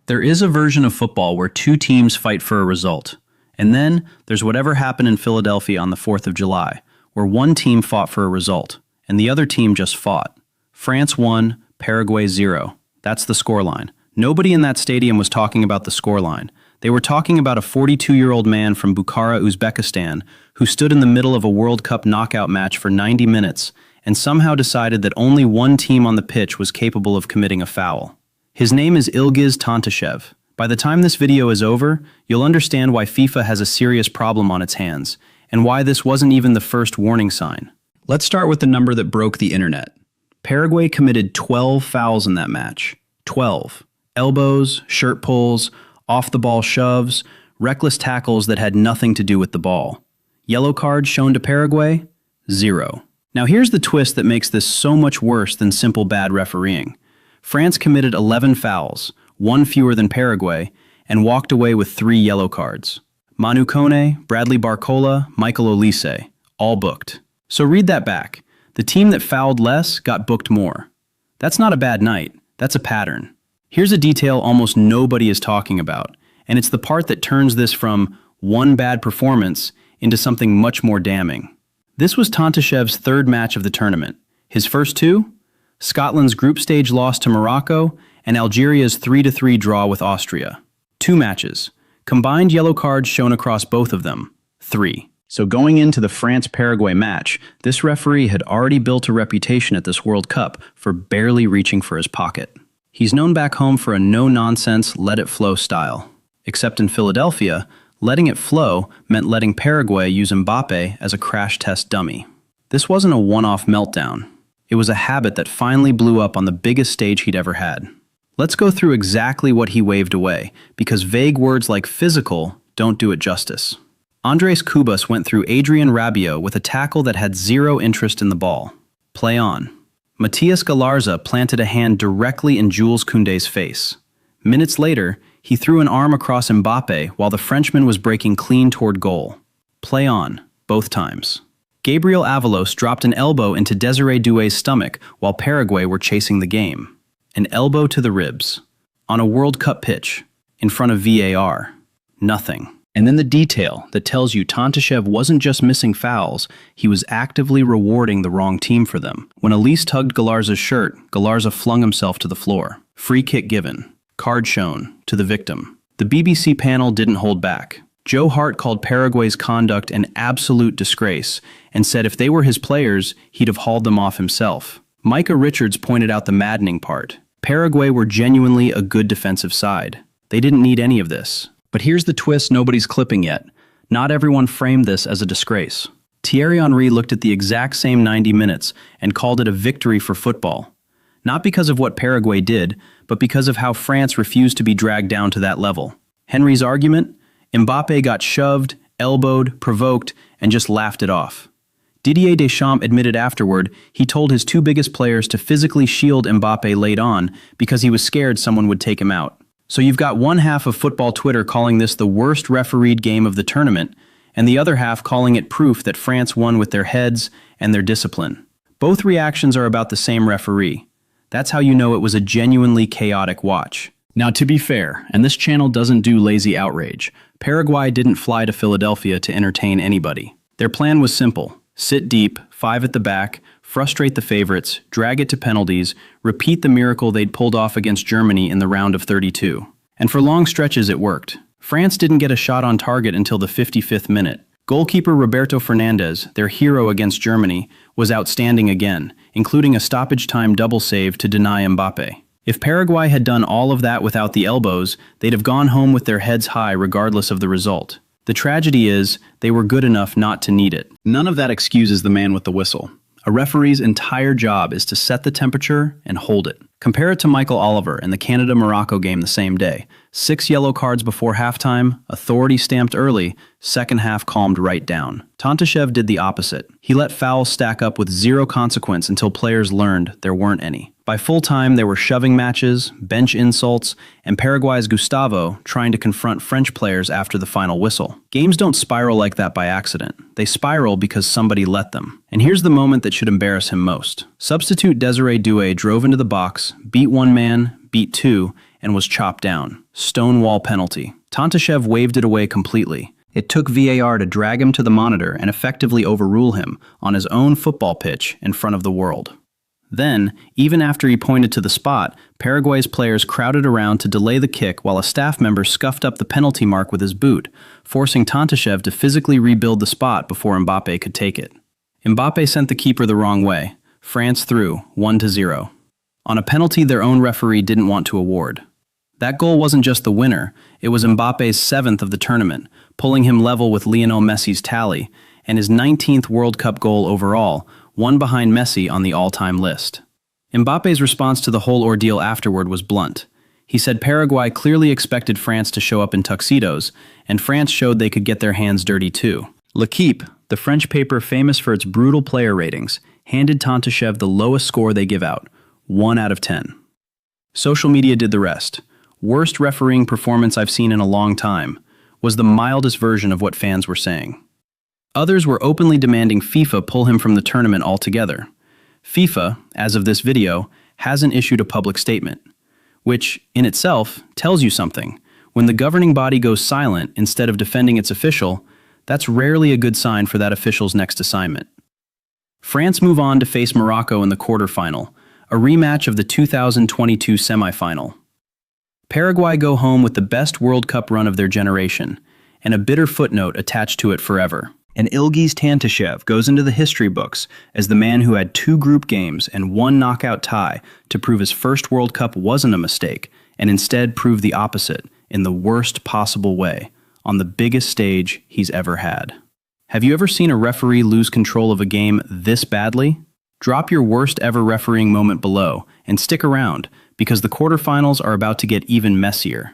There is a version of football where two teams fight for a result. And then there's whatever happened in Philadelphia on the 4th of July, where one team fought for a result, and the other team just fought. France 1, Paraguay 0. That's the scoreline. Nobody in that stadium was talking about the scoreline. They were talking about a 42-year-old man from Bukhara, Uzbekistan, who stood in the middle of a World Cup knockout match for 90 minutes and somehow decided that only one team on the pitch was capable of committing a foul. His name is Ilgiz Tantashev. By the time this video is over, you'll understand why FIFA has a serious problem on its hands, and why this wasn't even the first warning sign. Let's start with the number that broke the internet. Paraguay committed 12 fouls in that match. 12. Elbows, shirt pulls, off-the-ball shoves, reckless tackles that had nothing to do with the ball. Yellow cards shown to Paraguay? 0. Now here's the twist that makes this so much worse than simple bad refereeing. France committed 11 fouls, one fewer than Paraguay, and walked away with 3 yellow cards. Manu Kone, Bradley Barcola, Michael Olise, all booked. So read that back. The team that fouled less got booked more. That's not a bad night, that's a pattern. Here's a detail almost nobody is talking about, and it's the part that turns this from one bad performance into something much more damning. This was Tantashev's third match of the tournament. His first 2? Scotland's group stage loss to Morocco, and Algeria's 3-3 draw with Austria. 2 matches. Combined yellow cards shown across both of them. 3. So going into the France-Paraguay match, this referee had already built a reputation at this World Cup for barely reaching for his pocket. He's known back home for a no-nonsense, let-it-flow style. Except in Philadelphia, letting it flow meant letting Paraguay use Mbappé as a crash test dummy. This wasn't a one-off meltdown. It was a habit that finally blew up on the biggest stage he'd ever had. Let's go through exactly what he waved away, because vague words like physical don't do it justice. Andres Cubas went through Adrien Rabiot with a tackle that had 0 interest in the ball. Play on. Matias Galarza planted a hand directly in Jules Koundé's face. Minutes later, he threw an arm across Mbappé while the Frenchman was breaking clean toward goal. Play on, both times. Gabriel Avalos dropped an elbow into Desiré Doué's stomach while Paraguay were chasing the game. An elbow to the ribs. On a World Cup pitch. In front of VAR. Nothing. And then the detail that tells you Tantashev wasn't just missing fouls, he was actively rewarding the wrong team for them. When Elise tugged Galarza's shirt, Galarza flung himself to the floor. Free kick given. Card shown. To the victim. The BBC panel didn't hold back. Joe Hart called Paraguay's conduct an absolute disgrace and said if they were his players, he'd have hauled them off himself. Micah Richards pointed out the maddening part. Paraguay were genuinely a good defensive side. They didn't need any of this. But here's the twist nobody's clipping yet. Not everyone framed this as a disgrace. Thierry Henry looked at the exact same 90 minutes and called it a victory for football. Not because of what Paraguay did, but because of how France refused to be dragged down to that level. Henry's argument? Mbappé got shoved, elbowed, provoked, and just laughed it off. Didier Deschamps admitted afterward he told his 2 biggest players to physically shield Mbappé late on because he was scared someone would take him out. So you've got one half of football Twitter calling this the worst refereed game of the tournament, and the other half calling it proof that France won with their heads and their discipline. Both reactions are about the same referee. That's how you know it was a genuinely chaotic watch. Now to be fair, and this channel doesn't do lazy outrage, Paraguay didn't fly to Philadelphia to entertain anybody. Their plan was simple. Sit deep, 5 at the back, frustrate the favorites, drag it to penalties, repeat the miracle they'd pulled off against Germany in the round of 32. And for long stretches it worked. France didn't get a shot on target until the 55th minute. Goalkeeper Roberto Fernandez, their hero against Germany, was outstanding again, including a stoppage-time double save to deny Mbappe. If Paraguay had done all of that without the elbows, they'd have gone home with their heads high regardless of the result. The tragedy is, they were good enough not to need it. None of that excuses the man with the whistle. A referee's entire job is to set the temperature and hold it. Compare it to Michael Oliver in the Canada-Morocco game the same day. 6 yellow cards before halftime, authority stamped early, second half calmed right down. Tantashev did the opposite. He let fouls stack up with 0 consequence until players learned there weren't any. By full time, there were shoving matches, bench insults, and Paraguay's Gustavo trying to confront French players after the final whistle. Games don't spiral like that by accident. They spiral because somebody let them. And here's the moment that should embarrass him most. Substitute Desiré Doué drove into the box, beat one man, beat 2, and was chopped down. Stonewall penalty. Tantashev waved it away completely. It took VAR to drag him to the monitor and effectively overrule him on his own football pitch in front of the world. Then, even after he pointed to the spot, Paraguay's players crowded around to delay the kick while a staff member scuffed up the penalty mark with his boot, forcing Tantashev to physically rebuild the spot before Mbappe could take it. Mbappe sent the keeper the wrong way. France threw 1-0. On a penalty their own referee didn't want to award. That goal wasn't just the winner, it was Mbappe's 7th of the tournament, pulling him level with Lionel Messi's tally, and his 19th World Cup goal overall, one behind Messi on the all-time list. Mbappe's response to the whole ordeal afterward was blunt. He said Paraguay clearly expected France to show up in tuxedos, and France showed they could get their hands dirty too. L'Équipe, the French paper famous for its brutal player ratings, handed Tantashev the lowest score they give out, 1 out of 10. Social media did the rest. Worst refereeing performance I've seen in a long time, was the mildest version of what fans were saying. Others were openly demanding FIFA pull him from the tournament altogether. FIFA, as of this video, hasn't issued a public statement, which, in itself, tells you something. When the governing body goes silent instead of defending its official, that's rarely a good sign for that official's next assignment. France move on to face Morocco in the quarterfinal, a rematch of the 2022 semifinal. Paraguay go home with the best World Cup run of their generation, and a bitter footnote attached to it forever. And Ilgiz Tantashev goes into the history books as the man who had 2 group games and 1 knockout tie to prove his first World Cup wasn't a mistake, and instead proved the opposite in the worst possible way, on the biggest stage he's ever had. Have you ever seen a referee lose control of a game this badly? Drop your worst ever refereeing moment below, and stick around, because the quarterfinals are about to get even messier.